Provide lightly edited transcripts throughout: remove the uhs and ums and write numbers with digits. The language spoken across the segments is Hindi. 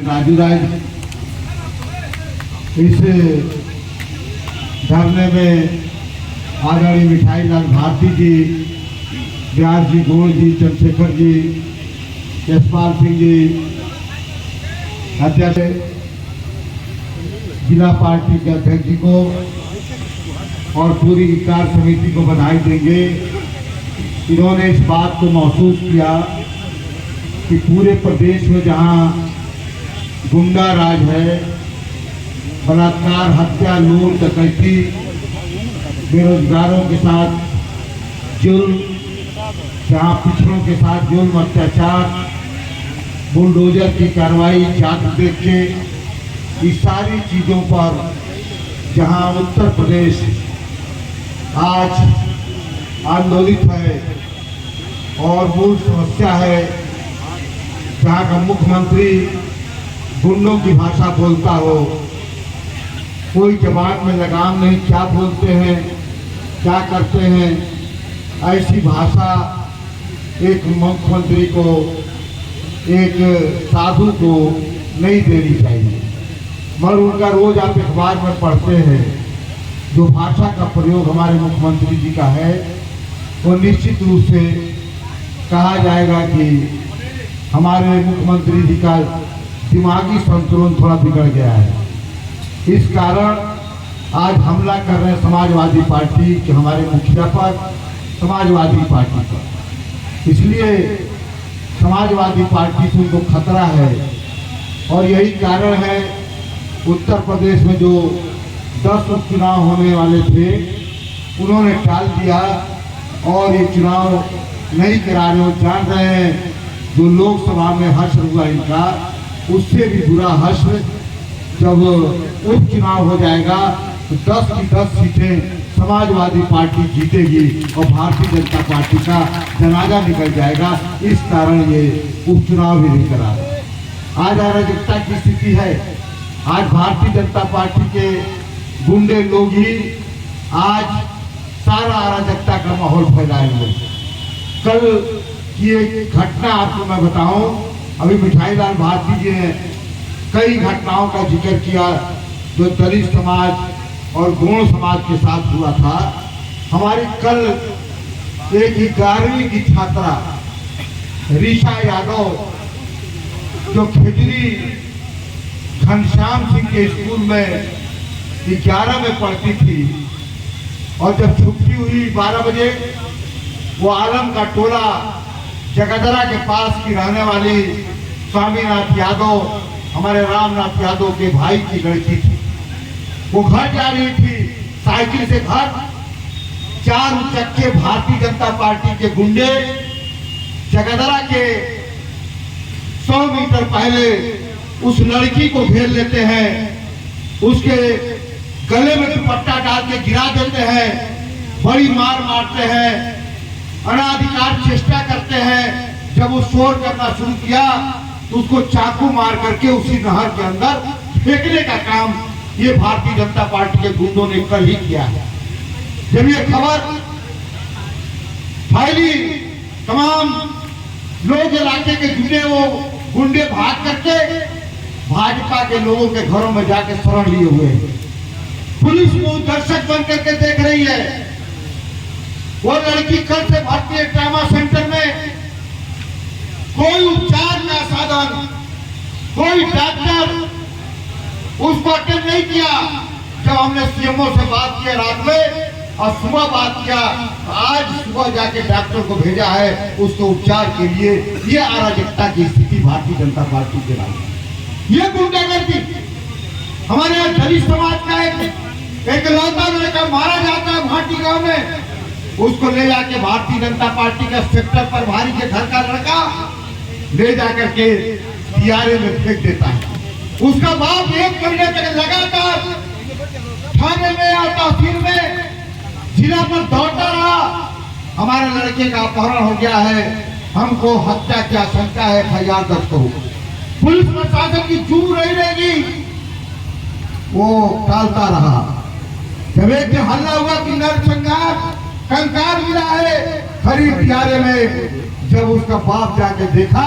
राजू राय इस धरने में आदरणीय मिठाई लाल भारती जी, व्यास जी, गोल जी, चंद्रशेखर जी, यशपाल सिंह जी, अध्यक्ष जिला पार्टी के अध्यक्ष जी को और पूरी कार्य समिति को बधाई देंगे। इन्होंने इस बात को महसूस किया कि पूरे प्रदेश में जहां गुंडा राज है, बलात्कार, हत्या, लूट, डकैती, बेरोजगारों के साथ जुल्म, जहां पिछड़ों के साथ जुल्म, अत्याचार, बुलडोजर की कार्रवाई, जांच देख के इस सारी चीजों पर जहां उत्तर प्रदेश आज आंदोलित है और मूल समस्या है, जहां का मुख्यमंत्री गुंडों की भाषा बोलता हो, कोई जवाब में लगाम नहीं, क्या बोलते हैं, क्या करते हैं, ऐसी भाषा एक मुख्यमंत्री को, एक साधु को नहीं देनी चाहिए। मगर उनका रोज आप अखबार में पढ़ते हैं जो भाषा का प्रयोग हमारे मुख्यमंत्री जी का है, वो निश्चित रूप से कहा जाएगा कि हमारे मुख्यमंत्री जी का दिमागी संतुलन थोड़ा बिगड़ गया है। इस कारण आज हमला कर रहे हैं समाजवादी पार्टी के हमारे मुखिया पर, समाजवादी पार्टी पर। इसलिए समाजवादी पार्टी से उनको खतरा है और यही कारण है उत्तर प्रदेश में जो 10 उपचुनाव होने वाले थे उन्होंने टाल दिया और ये चुनाव नहीं करा रहे हो। जान रहे हैं जो लोकसभा में हश्र हुआ इनका, उससे भी बुरा हश्र जब उपचुनाव हो जाएगा तो 10 की 10 सीटें समाजवादी पार्टी जीतेगी और भारतीय जनता पार्टी का जनाजा निकल जाएगा। इस कारण ये उपचुनाव भी नहीं करा रहे। आज अराजकता की स्थिति है। आज भारतीय जनता पार्टी के गुंडे लोग ही आज सारा अराजकता का माहौल फैलाए हुए। कल की एक घटना आपको मैं बताऊं, अभी मिठाई लाल भारती जी ने कई घटनाओं का जिक्र किया जो दलित समाज और गौड़ समाज के साथ हुआ था। हमारी कल एक 11वीं की छात्रा रीशा यादव जो खिजरी घनश्याम सिंह के स्कूल में 11 में पढ़ती थी और जब छुट्टी हुई 12 बजे, वो आलम का टोला जगदरा के पास की रहने वाली स्वामीनाथ यादव, हमारे रामनाथ यादव के भाई की लड़की थी। वो घर जा रही थी साइकिल से घर, 4 उचक्के भारतीय जनता पार्टी के गुंडे जगदरा के 100 मीटर पहले उस लड़की को घेर लेते हैं, उसके गले में दुपट्टा डाल के गिरा देते हैं, बड़ी मार मारते हैं, अनाधिकार चेष्टा करते हैं। जब वो शोर करना शुरू किया तो उसको चाकू मार करके उसी नहर के अंदर फेंकने का काम ये भारतीय जनता पार्टी के गुंडों ने कल ही किया है। जब ये खबर फैली, तमाम लोग इलाके के जुटे वो गुंडे भाग करके भाजपा के लोगों के घरों में जाके शरण लिए हुए हैं। पुलिस को दर्शक बन करके देख रही है। वो लड़की कल से भर्ती है ट्रामा सेंटर में। कोई उपचार का साधन, कोई डॉक्टर उसको अटेंड नहीं किया। जब हमने सीएमओ से बात किया रात में और सुबह बात किया, आज सुबह जाके डॉक्टर को भेजा है उसको उपचार के लिए। ये अराजकता की स्थिति भारतीय जनता पार्टी के राज्य, ये गुंडागर्दी। हमारे यहाँ दलित समाज का एक लौता लड़का मारा जाता है भाटी गांव में, उसको ले जाके भारतीय जनता पार्टी का सेक्टर पर भारी के घर का लड़का ले जाकर के दियारे में फेंक देता है। उसका बाप 1 महीने तक लगातार थाने में या तहसील में जिला पर दौड़ता रहा। हमारे लड़के का अपहरण हो गया है, हमको हत्या की आशंका है, FIR दर्ज करो। पुलिस प्रशासन की चूक नहीं रहेगी, वो टालता रहा। जब एक हल्ला हुआ कि नरसंहार कंकाल मिला है खरीद दियारे में, जब उसका बाप जाके देखा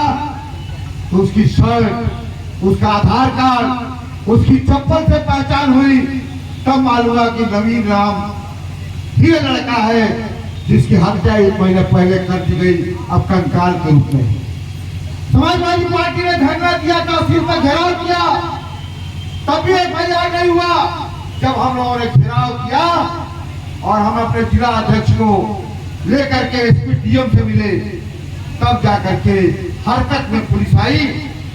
तो उसकी शर्ट उसका आधार कार्ड, उसकी चप्पल से पहचान हुई, तब मालूम हुआ कि नवीन राम ये लड़का है जिसकी हत्या 1 महीने पहले कर दी गई, अब कंकाल के रूप में। समाजवादी पार्टी ने धरना दिया, तहसील पर घेराव किया, तब भी FIR नहीं हुआ। जब हम लोगों ने घेराव किया और हम अपने जिला अध्यक्ष को लेकर के SP DM से मिले, तब जाकर के हरकत में पुलिस आई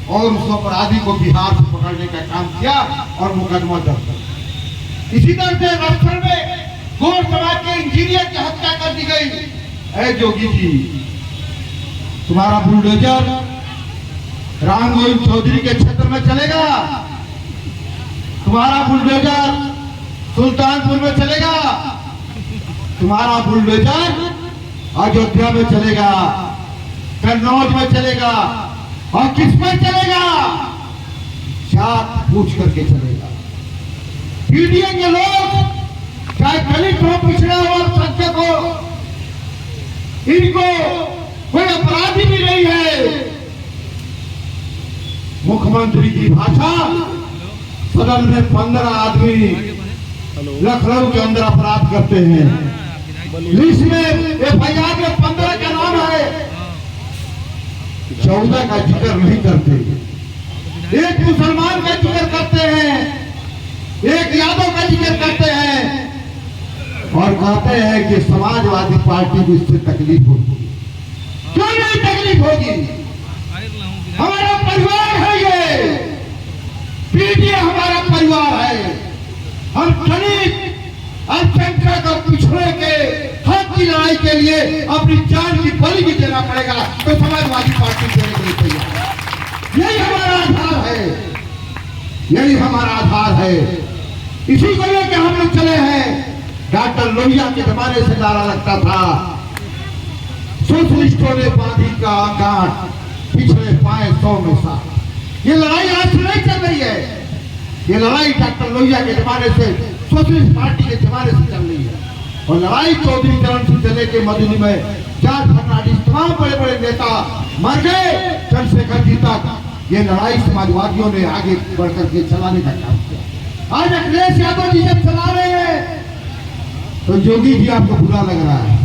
और उस अपराधी को बिहार से पकड़ने का काम किया और मुकदमा दर्ज कर। इसी तरह से रक्षण में गौर समाज के इंजीनियर की हत्या कर दी गई। ऐ जोगी जी, तुम्हारा बुलडोजर राम गोविंद चौधरी के क्षेत्र में चलेगा, तुम्हारा बुलडोजर सुल्तानपुर में चलेगा, तुम्हारा बुलडोजर अयोध्या में चलेगा, कन्नौज में चलेगा, और किस पर चलेगा? जात पूछ करके चलेगा। पीडीए के लोग चाहे दलित हो, पिछड़ा हो, संख्यक हो, इनको कोई अपराधी भी नहीं है। मुख्यमंत्री की भाषा, सदन में 15 आदमी लखनऊ के अंदर अपराध करते हैं, लिस्ट में FIR में 15 का नाम है, 14 का जिक्र नहीं करते। एक मुसलमान का जिक्र करते हैं, एक यादव का जिक्र करते हैं और कहते हैं कि समाजवादी पार्टी को इससे तकलीफ होगी। क्यों नहीं तकलीफ होगी? हमारा परिवार है ये, पीडीए हमारा परिवार है। हम दलित, अल्पसंख्यक और पिछड़े के हक की लड़ाई के लिए अपनी जान की बलि भी देना पड़ेगा, तो समाजवादी पार्टी देने के लिए तैयार। यही हमारा आधार है, यही हमारा आधार है। इसी को लेकर हम लोग चले हैं। डॉक्टर लोहिया के जमाने से नारा लगता था, सोशलिस्टों ने बांधी का गांठ, पिछड़े पाए 100 में 7। ये लड़ाई आज से नहीं चल रही है, ये लड़ाई डॉक्टर लोहिया के जमाने से, सोशलिस्ट पार्टी के जमाने से चल रही है। और लड़ाई चौधरी चरण सिंह से लेके मधुनी में जॉर्ज फर्नांडिस, तमाम बड़े बड़े नेता मर गए, चंद्रशेखर जी तक। ये लड़ाई समाजवादियों ने आगे बढ़कर के चलाने का काम किया। आज अखिलेश यादव जी जब चला रहे हैं तो योगी जी आपको बुरा लग रहा है,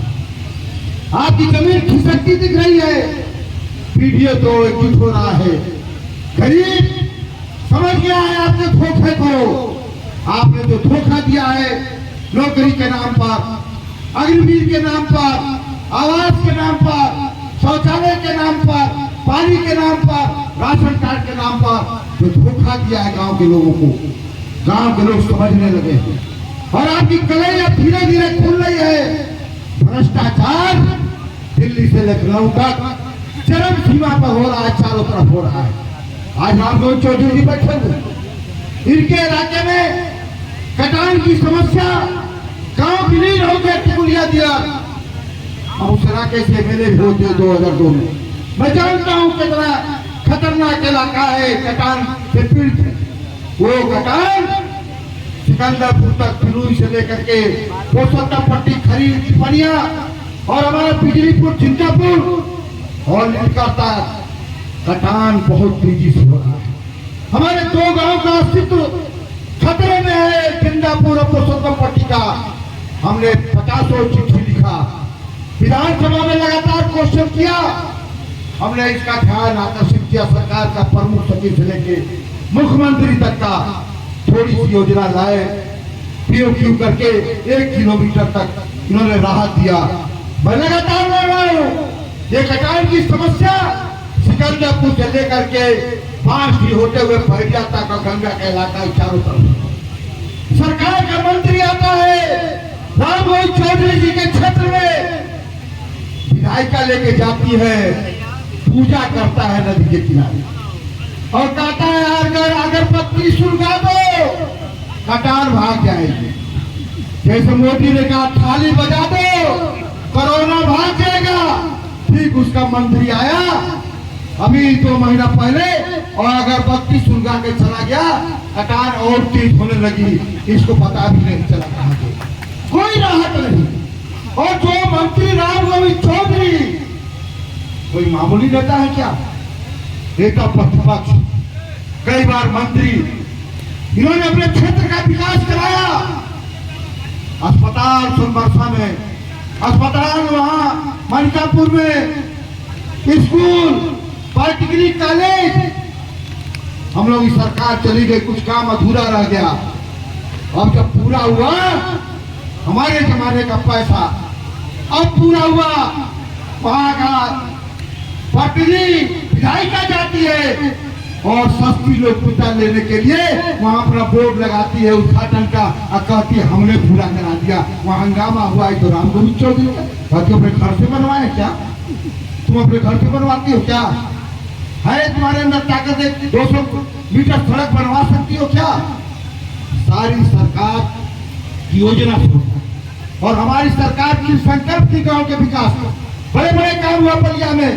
आपकी जमीन खिसकती दिख रही है। पीडीए तो एकजुट हो रहा है। गरीब समझ गया है आपके धोखे को। आपने जो धोखा दिया है नौकरी के नाम पर, अग्निवीर के नाम पर, आवास के नाम पर, शौचालय के नाम पर, पानी के नाम पर, राशन कार्ड के नाम पर जो धोखा दिया है गांव के लोगों को, गांव के लोग समझने लगे हैं और आपकी कलैया धीरे धीरे खुल रही है। भ्रष्टाचार दिल्ली से लखनऊ तक चरम सीमा पर हो रहा है, चारों तरफ हो रहा है। आज राम गोविंद चौधरी जी बैठे हुए, इनके इलाके में कटान की समस्या, गांव विलीन हो गया, टिकुलिया दिया। अब उस इलाके से मेले भी होते 2002 में। मैं जानता हूं कितना खतरनाक इलाका है कटान से पीड़ित। वो कटान सिकंदरपुर तक, फिरूई से लेकर के पोसत्तापट्टी, खरीद, पनिया और हमारा बिजलीपुर, चिंतापुर और निकलता कटान बहुत तेजी से हो रहा है। हमारे 2 गांव का अस्तित्व खतरे में है, चिंतापुर और पोसत्तापट्टी का। हमने 50 चिट्ठी लिखा, विधानसभा में लगातार क्वेश्चन किया। हमने इसका ध्यान आकर्षित किया, सरकार का प्रमुख सचिव से लेके मुख्यमंत्री तक का थोड़ी सी योजना लाए। POQ करके 1 किलोमीटर तक इन्होंने राहत दिया। मैं लगातार बोल रहा हूँ, ये कटान की समस्या सिकंदरपुर से लेकर के 5 होते हुए बहरिया तक और गंगा का इलाका चारों तरफ। सरकार का मंत्री आता है राम गोविंद चौधरी जी के क्षेत्र में, विधायिका लेके जाती है, पूजा करता है नदी के किनारे और कहता है अगरबत्ती सुलगा दो, कटान भाग जाएगी। जैसे मोदी ने कहा थाली बजा दो, कोरोना भाग जाएगा। ठीक उसका मंत्री आया अभी 2 महीना पहले और अगरबत्ती सुलगा के चला गया, कटान और तेज होने लगी, इसको पता भी नहीं चला कहां गया, कोई राहत नहीं। और जो मंत्री राम गोविंद चौधरी कोई मामूली नेता है क्या? नेता प्रतिपक्ष कई बार मंत्री, इन्होंने अपने क्षेत्र का विकास कराया। अस्पताल सोनबरसा में, अस्पताल वहां मनिकापुर में, स्कूल, पॉलिटेक्निक कॉलेज, हम लोग की सरकार चली गई, कुछ काम अधूरा रह गया। अब जब पूरा हुआ, हमारे जमाने का पैसा अब पूरा हुआ, वहां का पटरी विधायिका जाती है और सस्ती लोग पिता लेने के लिए वहां अपना बोर्ड लगाती है उद्घाटन का और कहती है हमने पूरा करा दिया। वहां हंगामा हुआ है तो राम गोविंद चौधरी कहती अपने घर से बनवाए क्या? तुम अपने घर से बनवाती हो क्या? है तुम्हारे अंदर ताकत है? 200 मीटर सड़क बनवा सकती हो क्या? सारी सरकार की योजना और हमारी सरकार की संकल्प थी गांव के विकास को। बड़े बड़े काम हुआ बलिया में,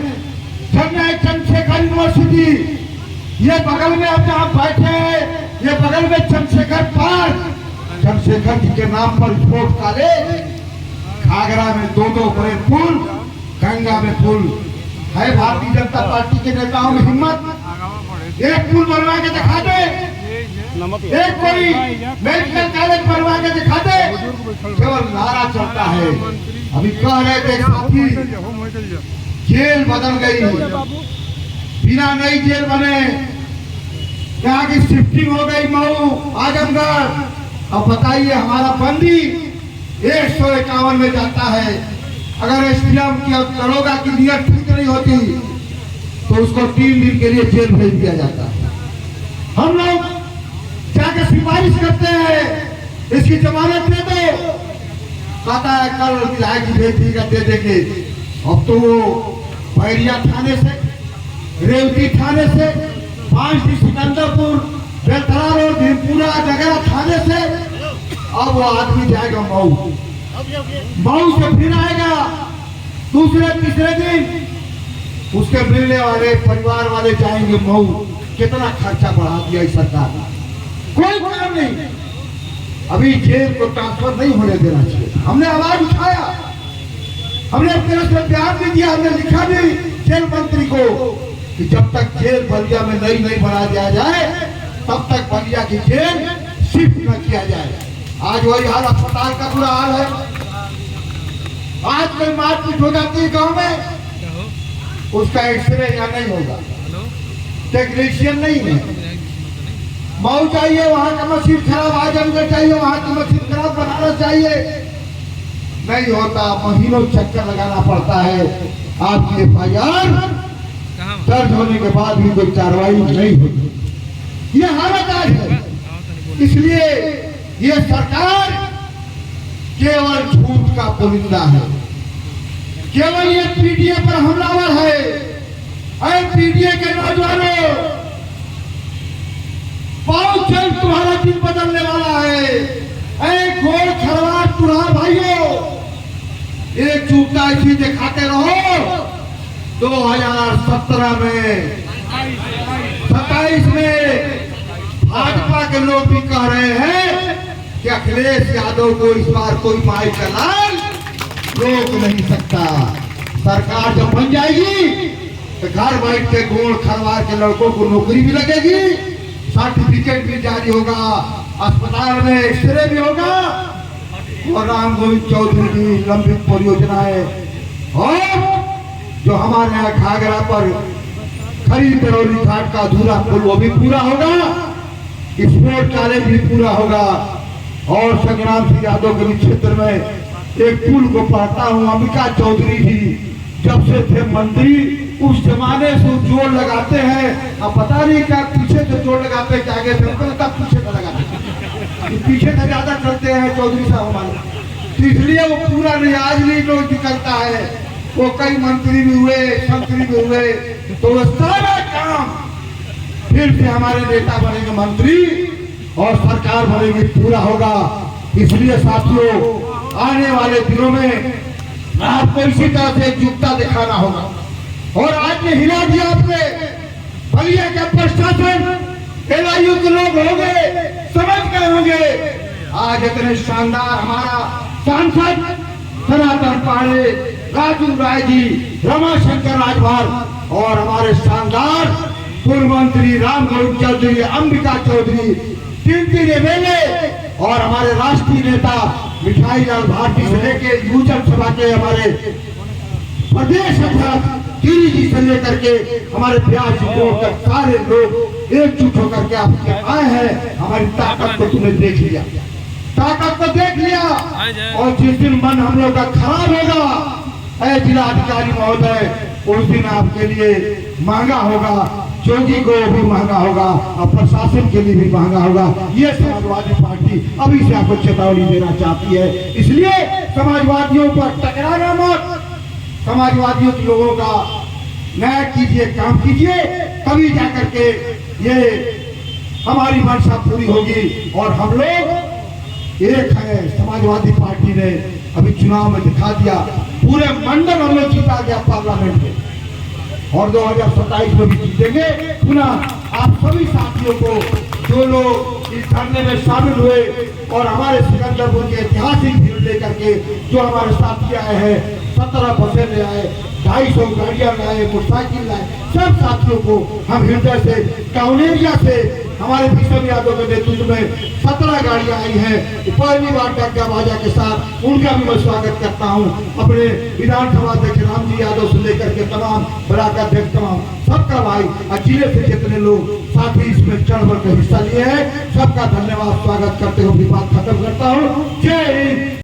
चंद्रशेखर यूनिवर्सिटी, ये बगल में अब जहाँ बैठे हैं, ये बगल में चंद्रशेखर पार्क, चंद्रशेखर जी के नाम पर स्पोर्ट्स कॉलेज, घाघरा में 2 बड़े पुल, गंगा में पुल है। भारतीय जनता पार्टी के नेताओं में हिम्मत, एक पुल बनवा के दिखा दे, एक कोई मेडिकल कॉलेज बनवा के दिखा दे, केवल नारा चलता है। अभी कह रहे थे साथी, जेल बदल गई, बिना नई जेल बने यहाँ की शिफ्टिंग हो गई मऊ, आजमगढ़। अब बताइए हमारा बंदी 151 में जाता है, अगर एसडीएम की दरोगा की नियत ठीक नहीं होती तो उसको 3 दिन के लिए जेल भेज दिया जाता है। हम लोग जाकर सिफारिश करते हैं इसकी जमानत दे दो, कहता है कल विधायक भेज देगा, दे देंगे। अब तो वो बैरिया थाने से, रेवती थाने से, 5 सिकंदरपुर, बेलथरा रोड, भीमपुरा जगह थाने से अब वो आदमी जाएगा मऊ, मऊ से फिर आएगा दूसरे तीसरे दिन, उसके मिलने वाले परिवार वाले जाएंगे मऊ। कितना खर्चा बढ़ा दिया इस सरकार ने, कोई काम नहीं। अभी जेल को ट्रांसफर नहीं होने देना चाहिए। हमने आवाज उठाया, हमने अपने से बयान भी दिया, हमने लिखा भी जेल मंत्री को कि जब तक जेल बलिया में नई बना दिया जाए तब तक बलिया की जेल शिफ्ट न किया जाए। आज वही हाल, अस्पताल का बुरा हाल है। आज कोई मारपीट हो जाती है गांव में, उसका एक्सरे यहाँ नहीं होगा, टेक्नीशियन नहीं है। मऊ चाहिए, वहां का मशीन खराब, आजमगढ़ चाहिए, वहां की मशीन खराब, बनाना चाहिए, नहीं होता। महीनों चक्कर लगाना पड़ता है। आपकी FIR दर्ज होने के बाद भी कोई कार्रवाई नहीं होती। ये हालत आज है। इसलिए ये सरकार केवल झूठ का पुलिंदा है, केवल ये पीडीए पर हमलावर है। अरे पीडीए के नौजवानों, बहुत जल्द तुम्हारा दिन बदलने वाला है। अरे घोर खरवार तुरहार भाइयों, एक चूकता इसी दिखाते रहो। 2017 में, 27 में भाजपा के लोग भी कह रहे हैं कि अखिलेश यादव को इस बार कोई माई का लाल रोक नहीं सकता। सरकार जब बन जाएगी तो घर बैठ के गोड़ खरवार के लड़कों को नौकरी भी लगेगी, सर्टिफिकेट भी जारी होगा, अस्पताल में एक्सरे भी होगा और राम गोविंद चौधरी की लंबित परियोजनाएं और जो हमारे यहाँ घाघरा पर खरी तरौली घाट का अधूरा पुल वो भी पूरा होगा, स्पोर्ट्स कॉलेज भी पूरा होगा। और संग्राम सिंह यादव के क्षेत्र में एक पुल को पढ़ता हूँ, अंबिका चौधरी जी जब से थे मंत्री उस जमाने से जोड़ लगाते हैं। अब पता नहीं क्या पीछे से जोड़ लगाते हैं, क्या आगे से पीछे से लगाते, पीछे से ज्यादा करते हैं चौधरी साहब हमारे, इसलिए वो पूरा नहीं आज नहीं लोग निकलता है। वो कई मंत्री भी हुए, मंत्री भी हुए, तो वो सारा काम फिर से हमारे नेता बनेंगे मंत्री और सरकार बनेगी, पूरा होगा। इसलिए साथियों आने वाले दिनों में आपको इसी तरह से एकजुटता दिखाना होगा। और आज ने हिला दिया आपने, बलिया का प्रशासन, LIU के लोग होंगे, समझ गए होंगे। आज इतने शानदार हमारा सांसद सनातन पांडे, राजू राय जी, रमाशंकर राजभर और हमारे शानदार पूर्व मंत्री राम गोविंद चौधरी, अंबिका चौधरी, तीन एमएलए और हमारे राष्ट्रीय नेता मिठाई लाल भारती से लेके यूजन सभा के हमारे प्रदेश अध्यक्ष गिरी जी से लेकर के हमारे प्यार तक सारे लोग एकजुट होकर के आपके आए हैं। हमारी ताकत को तुमने देख लिया, ताकत को देख लिया। और जिस दिन मन हम लोग का खराब होगा, जिला अधिकारी महोदय, उस दिन आपके लिए महंगा होगा, जोगी को भी महंगा होगा और प्रशासन के लिए भी महंगा होगा। ये समाजवादी पार्टी अभी से आपको चेतावनी देना चाहती है। इसलिए समाजवादियों पर टकराना मत, समाजवादियों के लोगों का न्याय कीजिए, काम कीजिए, तभी जाकर के ये हमारी मंशा पूरी होगी। और हम लोग एक है, समाजवादी पार्टी ने अभी चुनाव में दिखा दिया, पूरे मंडल हम लोग जीता गया पार्लियामेंट में, और 2027 में भी जीतेंगे। पुनः आप सभी साथियों को, जो लोग इस धरने में शामिल हुए और हमारे सिकंदरपुर के ऐतिहासिक भीड़ लेकर के जो हमारे साथी आए हैं, 17 बसें ले आए, 250 गाड़ियां लाए, मोटरसाइकिल लाए, सब साथियों को हम हृदय से, काउनेरिया से हमारे भीषम यादव के नेतृत्व में 17 गाड़ियां आई हैं, पहली बार डग्गा बाजा के साथ, उनका भी मैं स्वागत करता हूं। अपने विधानसभा अध्यक्ष राम जी यादव से लेकर के तमाम ब्लॉक अध्यक्ष, तमाम सबका भाई और जिले से जितने लोग साथी इसमें चढ़ बढ़ कर हिस्सा लिए हैं, सबका धन्यवाद। स्वागत करते हुए बात खत्म करता हूँ। जय हिंद।